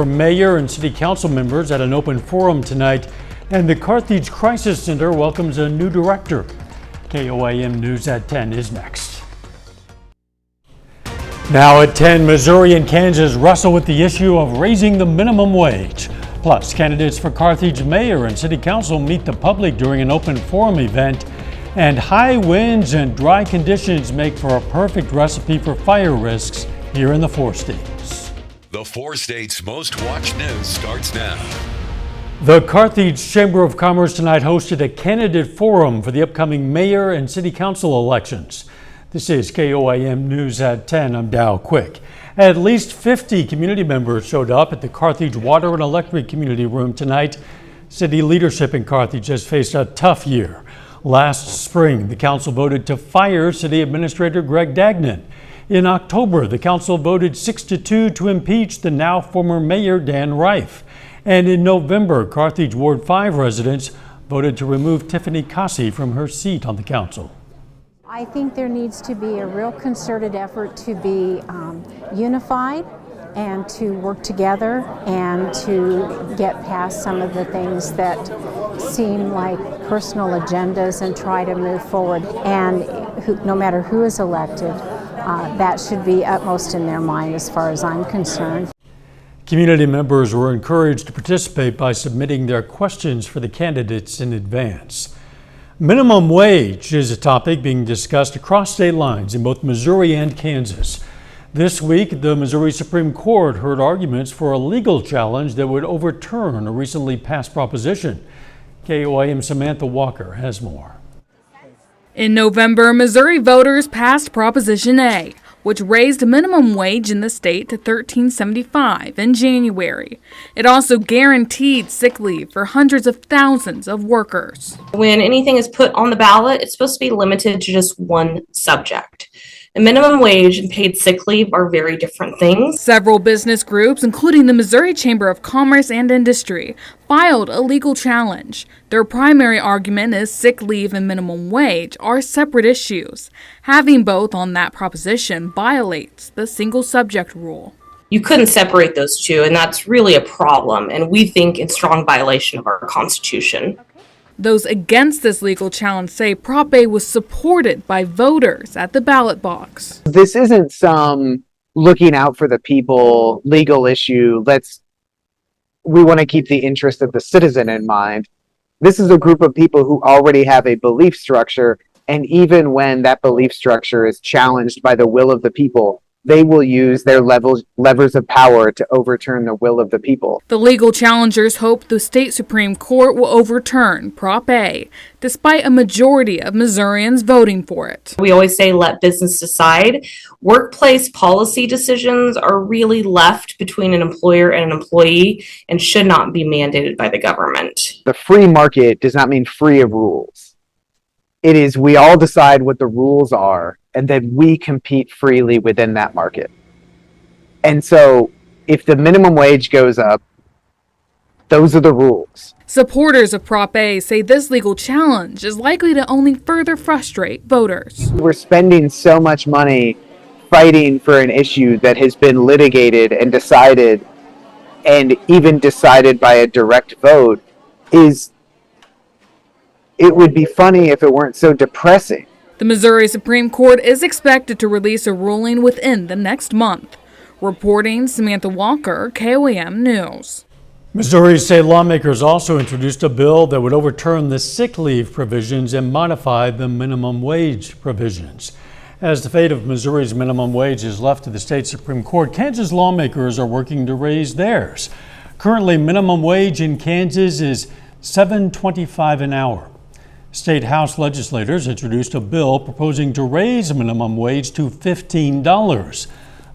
Mayor and city council members at an open forum tonight, and the Carthage Crisis Center welcomes a new director. KOAM News at 10 is next. Now at 10, Missouri and Kansas wrestle with the issue of raising the minimum wage. Plus, candidates for Carthage mayor and city council meet the public during an open forum event. And high winds and dry conditions make for a perfect recipe for fire risks here in the 4 states. The 4 states' most watched news starts now. The Carthage Chamber of Commerce tonight hosted a candidate forum for the upcoming mayor and city council elections. This is KOAM News at 10. I'm Dow Quick. At least 50 community members showed up at the Carthage Water and Electric Community Room tonight. City leadership in Carthage has faced a tough year. Last spring, the council voted to fire City Administrator Greg Dagnan. In October, the council voted 6-2 to impeach the now former mayor Dan Reif. And in November, Carthage Ward 5 residents voted to remove Tiffany Cassi from her seat on the council. I think there needs to be a real concerted effort to be unified and to work together and to get past some of the things that seem like personal agendas and try to move forward. And no matter who is elected, that should be utmost in their mind as far as I'm concerned. Community members were encouraged to participate by submitting their questions for the candidates in advance. Minimum wage is a topic being discussed across state lines in both Missouri and Kansas. This week, the Missouri Supreme Court heard arguments for a legal challenge that would overturn a recently passed proposition. KOAM Samantha Walker has more. In November, Missouri voters passed Proposition A, which raised minimum wage in the state to $13.75 in January. It also guaranteed sick leave for hundreds of thousands of workers. When anything is put on the ballot, it's supposed to be limited to just one subject. The minimum wage and paid sick leave are very different things. Several business groups, including the Missouri Chamber of Commerce and Industry, filed a legal challenge. Their primary argument is sick leave and minimum wage are separate issues. Having both on that proposition violates the single subject rule. You couldn't separate those two, and that's really a problem, and we think in strong violation of our Constitution. Those against this legal challenge say Prop A was supported by voters at the ballot box. This isn't some looking out for the people legal issue. We want to keep the interest of the citizen in mind. This is a group of people who already have a belief structure, and even when that belief structure is challenged by the will of the people, they will use their levers of power to overturn the will of the people. The legal challengers hope the state Supreme Court will overturn Prop A, despite a majority of Missourians voting for it. We always say let business decide. Workplace policy decisions are really left between an employer and an employee and should not be mandated by the government. The free market does not mean free of rules. It is we all decide what the rules are, and then we compete freely within that market. And so if the minimum wage goes up, those are the rules. Supporters of Prop A say this legal challenge is likely to only further frustrate voters. We're spending so much money fighting for an issue that has been litigated and decided, and even decided by a direct vote. It would be funny if it weren't so depressing. The Missouri Supreme Court is expected to release a ruling within the next month. Reporting, Samantha Walker, KOAM News. Missouri state lawmakers also introduced a bill that would overturn the sick leave provisions and modify the minimum wage provisions. As the fate of Missouri's minimum wage is left to the state Supreme Court, Kansas lawmakers are working to raise theirs. Currently, minimum wage in Kansas is $7.25 an hour. State House legislators introduced a bill proposing to raise minimum wage to $15.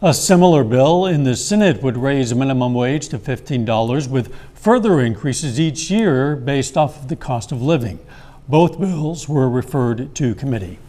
A similar bill in the Senate would raise minimum wage to $15 with further increases each year based off of the cost of living. Both bills were referred to committee.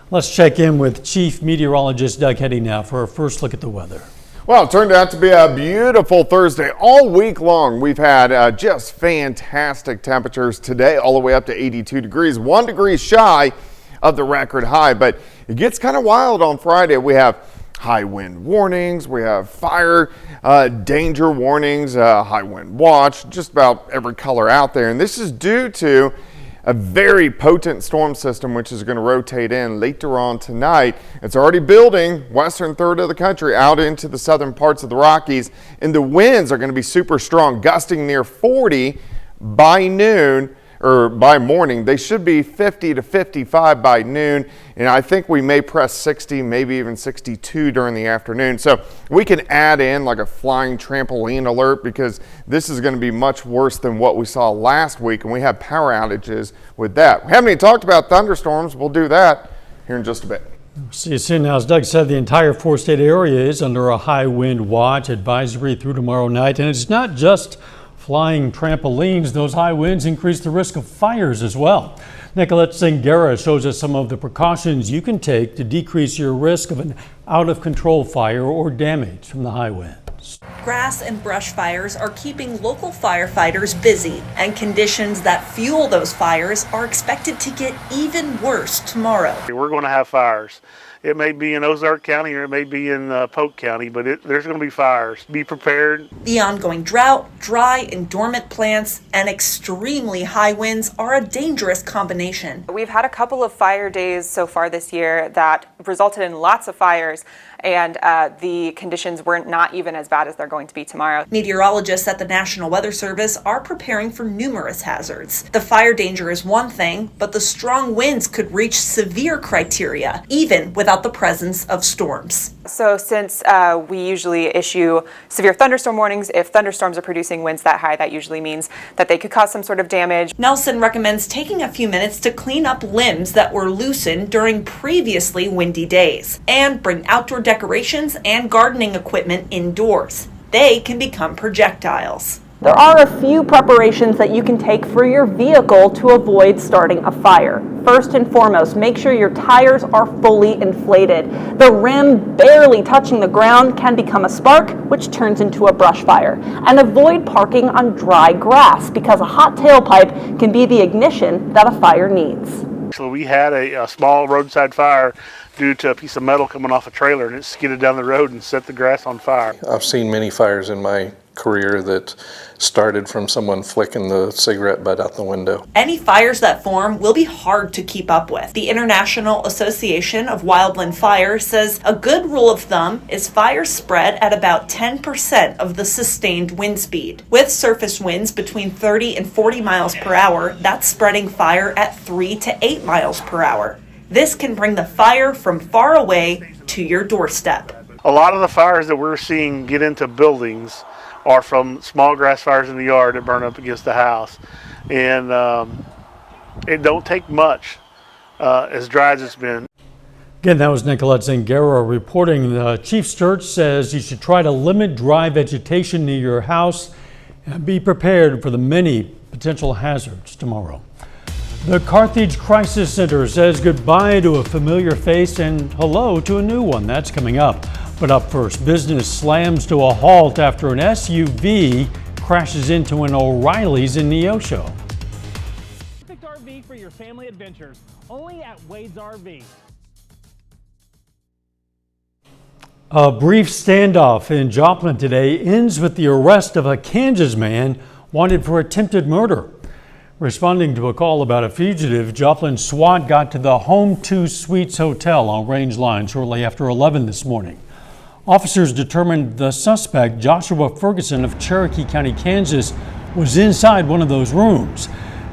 Let's check in with Chief Meteorologist Doug Heddy now for a first look at the weather. Well, it turned out to be a beautiful Thursday. All week long, we've had just fantastic temperatures today, all the way up to 82 degrees, 1 degree shy of the record high. But it gets kind of wild on Friday. We have high wind warnings, we have fire danger warnings, high wind watch, just about every color out there. And this is due to a very potent storm system which is going to rotate in later on tonight. It's already building western third of the country out into the southern parts of the Rockies, and the winds are going to be super strong, gusting near 40 by noon or by morning. They should be 50 to 55 by noon, and I think we may press 60, maybe even 62 during the afternoon. So we can add in like a flying trampoline alert, because this is going to be much worse than what we saw last week, and we have power outages with that. We haven't even talked about thunderstorms. We'll do that here in just a bit. See you soon. Now, as Doug said, the entire four-state area is under a high wind watch advisory through tomorrow night, and it's not just flying trampolines. Those high winds increase the risk of fires as well. Nicolette Singera shows us some of the precautions you can take to decrease your risk of an out-of-control fire or damage from the high winds. Grass and brush fires are keeping local firefighters busy, and conditions that fuel those fires are expected to get even worse tomorrow. We're going to have fires. It may be in Ozark County or it may be in Polk County, but there's going to be fires. Be prepared. The ongoing drought, dry and dormant plants, and extremely high winds are a dangerous combination. We've had a couple of fire days so far this year that resulted in lots of fires, and the conditions were not even as bad as they're going to be tomorrow. Meteorologists at the National Weather Service are preparing for numerous hazards. The fire danger is one thing, but the strong winds could reach severe criteria, even without the presence of storms. So since we usually issue severe thunderstorm warnings, if thunderstorms are producing winds that high, that usually means that they could cause some sort of damage. Nelson recommends taking a few minutes to clean up limbs that were loosened during previously windy days, and bring outdoor decorations and gardening equipment indoors. They can become projectiles. There are a few preparations that you can take for your vehicle to avoid starting a fire. First and foremost, make sure your tires are fully inflated. The rim barely touching the ground can become a spark, which turns into a brush fire. And avoid parking on dry grass, because a hot tailpipe can be the ignition that a fire needs. So we had a small roadside fire due to a piece of metal coming off a trailer, and it skidded down the road and set the grass on fire. I've seen many fires in my career that started from someone flicking the cigarette butt out the window. Any fires that form will be hard to keep up with. The International Association of Wildland Fire says a good rule of thumb is fires spread at about 10% of the sustained wind speed. With surface winds between 30 and 40 miles per hour, that's spreading fire at 3 to 8 miles per hour. This can bring the fire from far away to your doorstep. A lot of the fires that we're seeing get into buildings are from small grass fires in the yard that burn up against the house. And it don't take much, as dry as it's been. Again, that was Nicolette Zingaro reporting. The Chief Sturge says you should try to limit dry vegetation near your house and be prepared for the many potential hazards tomorrow. The Carthage Crisis Center says goodbye to a familiar face and hello to a new one. That's coming up. But up first, business slams to a halt after an SUV crashes into an O'Reilly's in Neosho. Perfect RV for your family adventures, only at Wade's RV. A brief standoff in Joplin today ends with the arrest of a Kansas man wanted for attempted murder. Responding to a call about a fugitive, Joplin SWAT got to the Home 2 Suites Hotel on Range Line shortly after 11 this morning. Officers determined the suspect, Joshua Ferguson of Cherokee County, Kansas, was inside one of those rooms.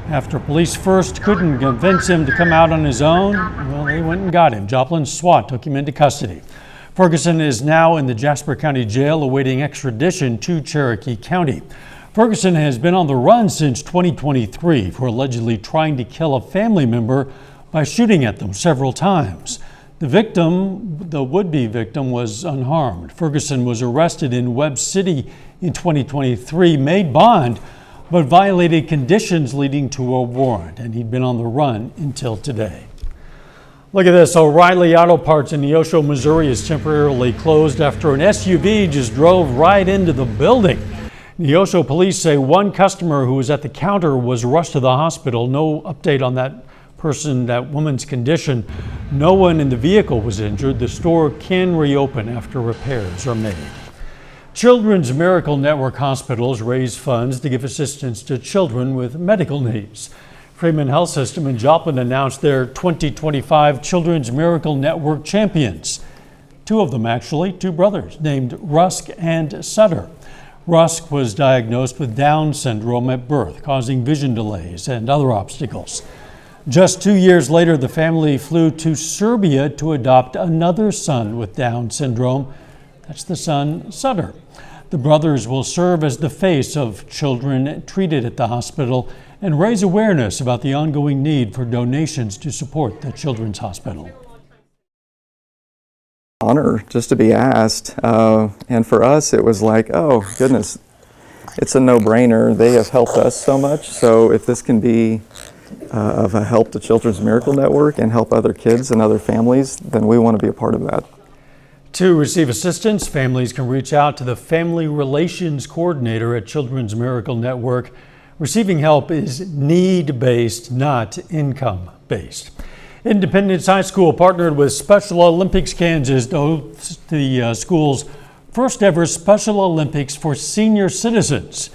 After police first couldn't convince him to come out on his own, well, they went and got him. Joplin SWAT took him into custody. Ferguson is now in the Jasper County Jail awaiting extradition to Cherokee County. Ferguson has been on the run since 2023 for allegedly trying to kill a family member by shooting at them several times. The would-be victim, was unharmed. Ferguson was arrested in Webb City in 2023, made bond, but violated conditions leading to a warrant, and he'd been on the run until today. Look at this. O'Reilly Auto Parts in Neosho, Missouri is temporarily closed after an SUV just drove right into the building. Neosho police say one customer who was at the counter was rushed to the hospital. No update on that that woman's condition. No one in the vehicle was injured. The store can reopen after repairs are made. Children's Miracle Network hospitals raise funds to give assistance to children with medical needs. Freeman Health System in Joplin announced their 2025 Children's Miracle Network champions. Two of them, actually, two brothers named Rusk and Sutter. Rusk was diagnosed with Down syndrome at birth, causing vision delays and other obstacles. Just 2 years later, the family flew to Serbia to adopt another son with Down syndrome. That's the son, Sutter. The brothers will serve as the face of children treated at the hospital and raise awareness about the ongoing need for donations to support the Children's Hospital. Honor just to be asked, and for us it was like, oh goodness, it's a no-brainer. They have helped us so much, so if this can be of a help to Children's Miracle Network and help other kids and other families, then we want to be a part of that. To receive assistance, families can reach out to the Family Relations Coordinator at Children's Miracle Network. Receiving help is need-based, not income-based. Independence High School partnered with Special Olympics Kansas to host the school's first ever Special Olympics for senior citizens.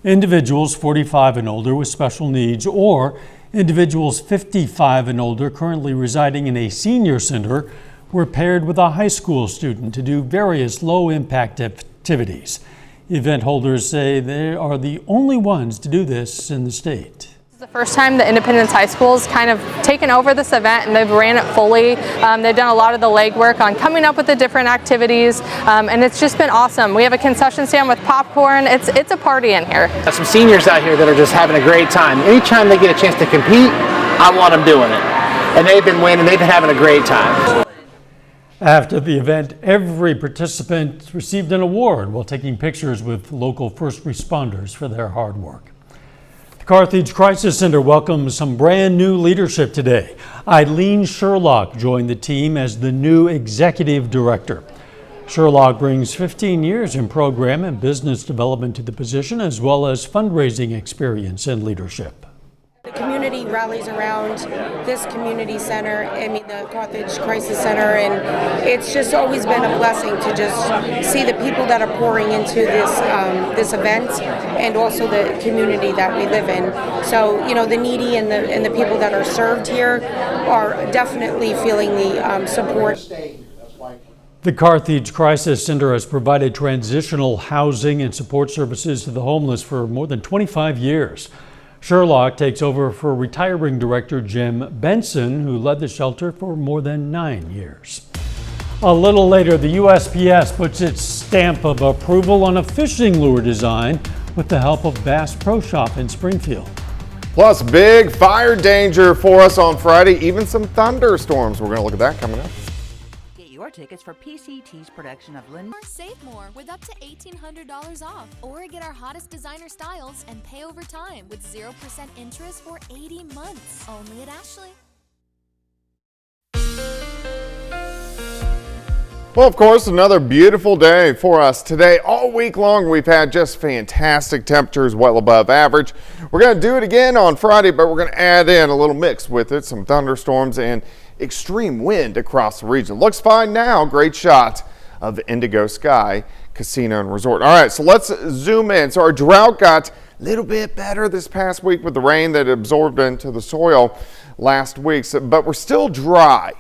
Individuals 45 and older with special needs or individuals 55 and older currently residing in a senior center were paired with a high school student to do various low-impact activities. Event holders say they are the only ones to do this in the state. It's the first time the Independence High School's kind of taken over this event and they've ran it fully. They've done a lot of the legwork on coming up with the different activities, and it's just been awesome. We have a concession stand with popcorn. It's a party in here. There's some seniors out here that are just having a great time. Anytime they get a chance to compete, I want them doing it. And they've been winning, they've been having a great time. After the event, every participant received an award while taking pictures with local first responders for their hard work. The Carthage Crisis Center welcomes some brand new leadership today. Eileen Sherlock joined the team as the new executive director. Sherlock brings 15 years in program and business development to the position, as well as fundraising experience and leadership. The community rallies around this community center, the Carthage Crisis Center, and it's just always been a blessing to just see the people that are pouring into this event and also the community that we live in. So, the needy and the people that are served here are definitely feeling the support. The Carthage Crisis Center has provided transitional housing and support services to the homeless for more than 25 years. Sherlock takes over for retiring director Jim Benson, who led the shelter for more than 9 years. A little later, the USPS puts its stamp of approval on a fishing lure design with the help of Bass Pro Shop in Springfield. Plus, big fire danger for us on Friday, even some thunderstorms. We're going to look at that coming up. Your tickets for PCT's production of Lynn. Save more with up to $1,800 off, or get our hottest designer styles and pay over time with 0% interest for 80 months. Only at Ashley. Well, of course, another beautiful day for us today. All week long, we've had just fantastic temperatures, well above average. We're going to do it again on Friday, but we're going to add in a little mix with it, some thunderstorms and extreme wind across the region. Looks fine now. Great shot of Indigo Sky Casino and Resort. All right, so let's zoom in. So our drought got a little bit better this past week with the rain that absorbed into the soil last week, but we're still dry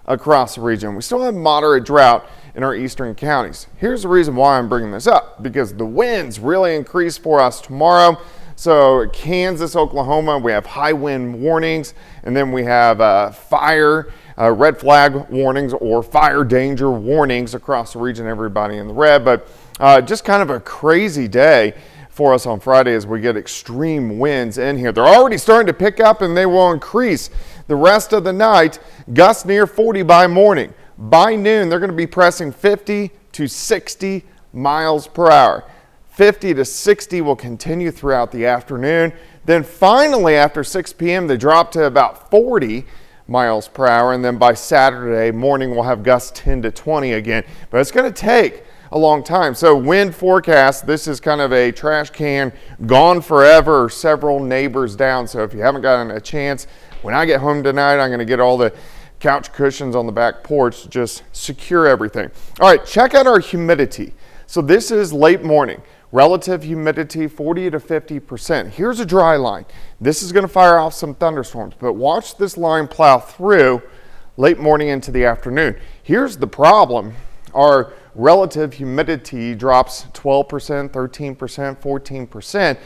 across the region. We still have moderate drought in our eastern counties. Here's the reason why I'm bringing this up, because the winds really increase for us tomorrow. So Kansas, Oklahoma, we have high wind warnings, and then we have red flag warnings or fire danger warnings across the region, everybody in the red. But just kind of a crazy day for us on Friday as we get extreme winds in here. They're already starting to pick up and they will increase the rest of the night, gusts near 40 by morning. By noon, they're going to be pressing 50 to 60 miles per hour. 50 to 60 will continue throughout the afternoon. Then finally, after 6 p.m., they drop to about 40 miles per hour. And then by Saturday morning, we'll have gusts 10 to 20 again. But it's going to take a long time. So wind forecast, this is kind of a trash can gone forever, several neighbors down. So if you haven't gotten a chance, when I get home tonight, I'm going to get all the couch cushions on the back porch to just secure everything. All right, check out our humidity. So this is late morning. Relative humidity 40 to 50%. Here's a dry line. This is going to fire off some thunderstorms, but watch this line plow through late morning into the afternoon. Here's the problem. Our relative humidity drops 12%, 13%, 14%.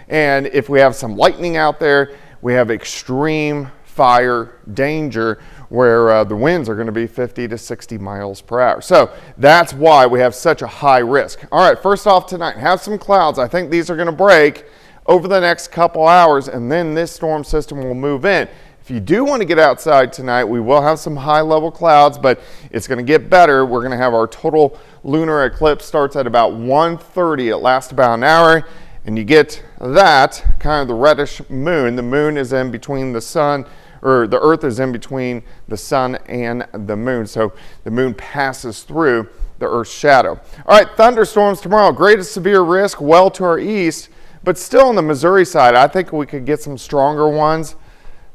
And if we have some lightning out there, we have extreme fire danger where the winds are going to be 50 to 60 miles per hour. So that's why we have such a high risk. All right, first off tonight, have some clouds. I think these are going to break over the next couple hours, and then this storm system will move in. If you do want to get outside tonight, we will have some high level clouds, but it's going to get better. We're going to have our total lunar eclipse starts at about 1:30. It lasts about an hour, and you get that kind of the reddish moon. The moon is in between the sun, or the earth is in between the sun and the moon. So the moon passes through the earth's shadow. All right, thunderstorms tomorrow. Greatest severe risk well to our east, but still on the Missouri side, I think we could get some stronger ones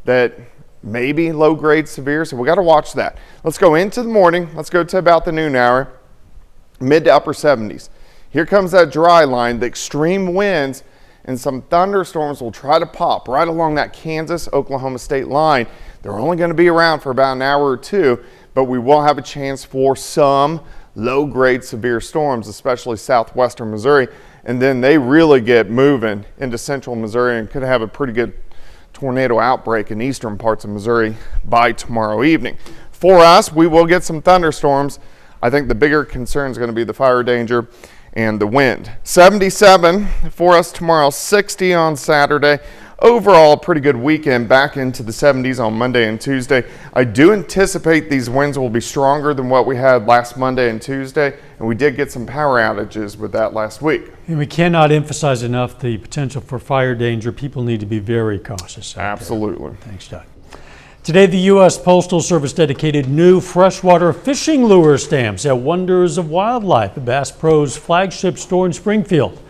that may be low grade severe. So we got to watch that. Let's go into the morning. Let's go to about the noon hour, mid to upper 70s. Here comes that dry line, the extreme winds, and some thunderstorms will try to pop right along that Kansas-Oklahoma state line. They're only going to be around for about an hour or two, but we will have a chance for some low-grade severe storms, especially southwestern Missouri, and then they really get moving into central Missouri and could have a pretty good tornado outbreak in eastern parts of Missouri by tomorrow evening. For us, we will get some thunderstorms. I think the bigger concern is going to be the fire danger and the wind. 77 for us tomorrow, 60 on Saturday. Overall, a pretty good weekend, back into the 70s on Monday and Tuesday. I do anticipate these winds will be stronger than what we had last Monday and Tuesday, and we did get some power outages with that last week. And we cannot emphasize enough the potential for fire danger. People need to be very cautious. Absolutely. Thanks, Doug. Today, the U.S. Postal Service dedicated new freshwater fishing lure stamps at Wonders of Wildlife, Bass Pro's flagship store in Springfield.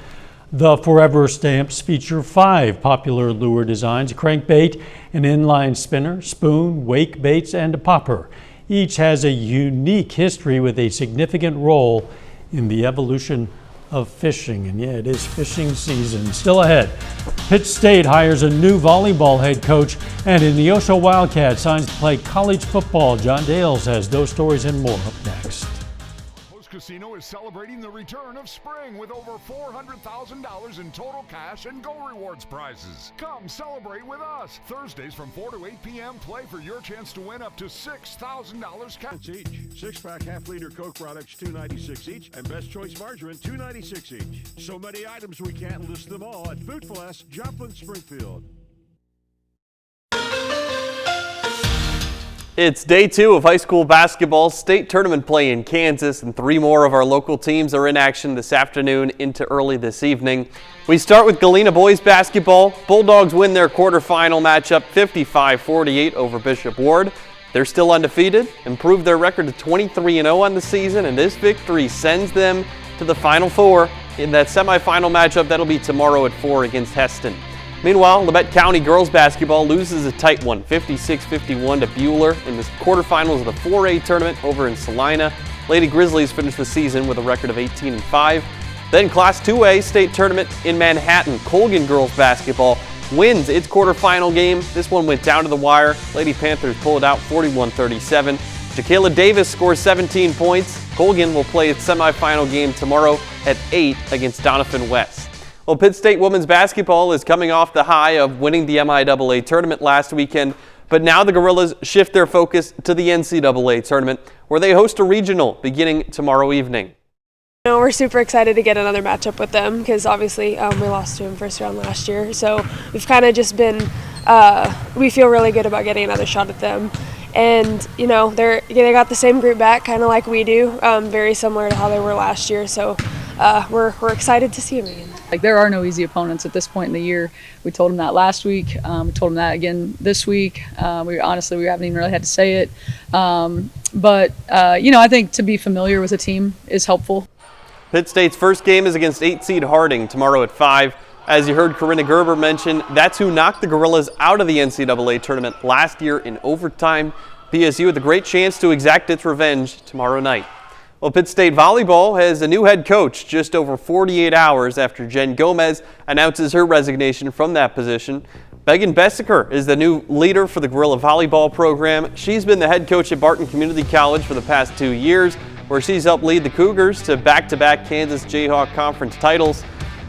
The Forever stamps feature 5 popular lure designs: a crankbait, an inline spinner, spoon, wake baits, and a popper. Each has a unique history with a significant role in the evolution of fishing. And yeah, it is fishing season. Still ahead, Pitt State hires a new volleyball head coach, and a Neosho Wildcat signs to play college football. John Dales has those stories and more up next. Casino is celebrating the return of spring with over $400,000 in total cash and Go Rewards prizes. Come celebrate with us. Thursdays from 4 to 8 p.m. Play for your chance to win up to $6,000 cash each. 6-pack half-liter Coke products, $2.96 each, and Best Choice margarine, $2.96 each. So many items we can't list them all at Food Flash, Joplin, Springfield. It's day 2 of high school basketball state tournament play in Kansas, and 3 more of our local teams are in action this afternoon into early this evening. We start with Galena boys basketball. Bulldogs win their quarterfinal matchup 55-48 over Bishop Ward. They're still undefeated, improved their record to 23-0 on the season, and this victory sends them to the Final Four in that semifinal matchup that'll be tomorrow at 4 against Heston. Meanwhile, Labette County girls basketball loses a tight one, 56-51 to Buhler in the quarterfinals of the 4A tournament over in Salina. Lady Grizzlies finished the season with a record of 18-5. Then Class 2A state tournament in Manhattan. Colgan girls basketball wins its quarterfinal game. This one went down to the wire. Lady Panthers pulled out 41-37. Jaquela Davis scores 17 points. Colgan will play its semifinal game tomorrow at 8 against Doniphan West. Well, Pitt State women's basketball is coming off the high of winning the MIAA tournament last weekend, but now the Gorillas shift their focus to the NCAA tournament, where they host a regional beginning tomorrow evening. We're super excited to get another matchup with them because obviously we lost to them first round last year. So we've kind of just been, we feel really good about getting another shot at them. And, you know, they got the same group back, kind of like we do, very similar to how they were last year. So we're excited to see them again. Like, there are no easy opponents at this point in the year. We told them that last week. We told them that again this week. We haven't even really had to say it. But you know, I think to be familiar with a team is helpful. Pitt State's first game is against 8 seed Harding tomorrow at 5. As you heard Corinna Gerber mention, that's who knocked the Gorillas out of the NCAA tournament last year in overtime. PSU with a great chance to exact its revenge tomorrow night. Well, Pitt State volleyball has a new head coach just over 48 hours after Jen Gomez announces her resignation from that position. Megan Bessiker is the new leader for the Gorilla volleyball program. She's been the head coach at Barton Community College for the past 2 years, where she's helped lead the Cougars to back-to-back Kansas Jayhawk Conference titles.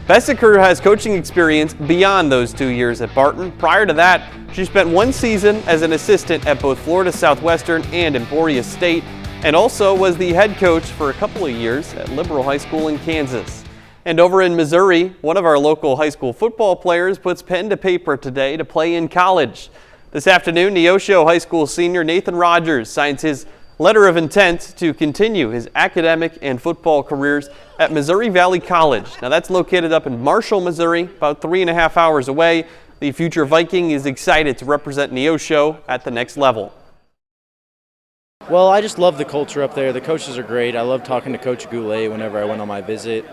Bessiker has coaching experience beyond those 2 years at Barton. Prior to that, she spent 1 season as an assistant at both Florida Southwestern and Emporia State, and also was the head coach for a couple of years at Liberal High School in Kansas. And over in Missouri, one of our local high school football players puts pen to paper today to play in college. This afternoon, Neosho High School senior Nathan Rogers signs his letter of intent to continue his academic and football careers at Missouri Valley College. Now that's located up in Marshall, Missouri, about 3.5 hours away. The future Viking is excited to represent Neosho at the next level. Well, I just love the culture up there. The coaches are great. I love talking to Coach Goulet whenever I went on my visit.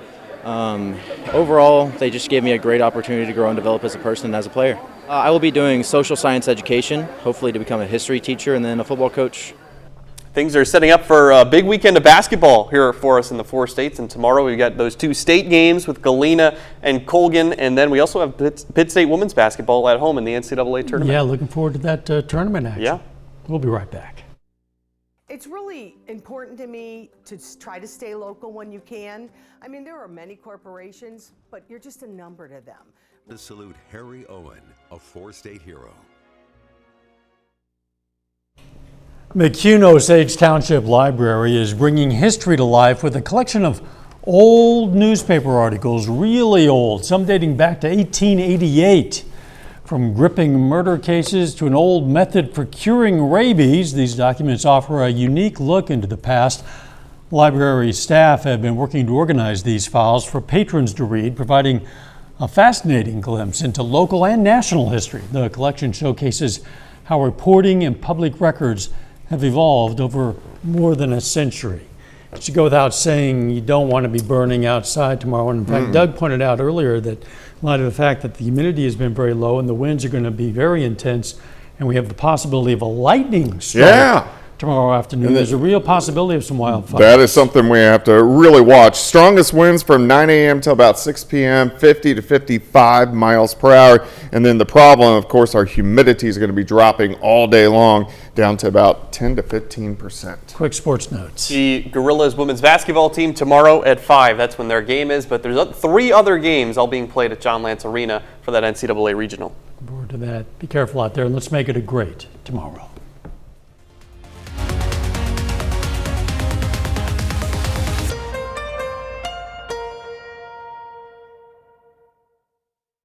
Overall, they just gave me a great opportunity to grow and develop as a person and as a player. I will be doing social science education, hopefully to become a history teacher and then a football coach. Things are setting up for a big weekend of basketball here for us in the 4 states. And tomorrow we've got those 2 state games with Galena and Colgan. And then we also have Pitt State women's basketball at home in the NCAA tournament. Yeah, looking forward to that tournament action. Yeah. We'll be right back. It's really important to me to try to stay local when you can. I mean, there are many corporations, but you're just a number to them. To salute Harry Owen, a 4-state hero. McCune Osage Township Library is bringing history to life with a collection of old newspaper articles, really old, some dating back to 1888. From gripping murder cases to an old method for curing rabies, these documents offer a unique look into the past. Library staff have been working to organize these files for patrons to read, providing a fascinating glimpse into local and national history. The collection showcases how reporting and public records have evolved over more than a century. It should go without saying you don't want to be burning outside tomorrow. And in fact, Doug pointed out earlier that in light of the fact that the humidity has been very low and the winds are going to be very intense, and we have the possibility of a lightning strike tomorrow afternoon. There's a real possibility of some wildfire. That is something we have to really watch. Strongest winds from 9 a.m. till about 6 p.m., 50 to 55 miles per hour. And then the problem, of course, our humidity is going to be dropping all day long down to about 10 to 15%. Quick sports notes. The Gorillas women's basketball team tomorrow at 5. That's when their game is. But there's 3 other games all being played at John Lance Arena for that NCAA regional. Look forward to that. Be careful out there, and let's make it a great tomorrow.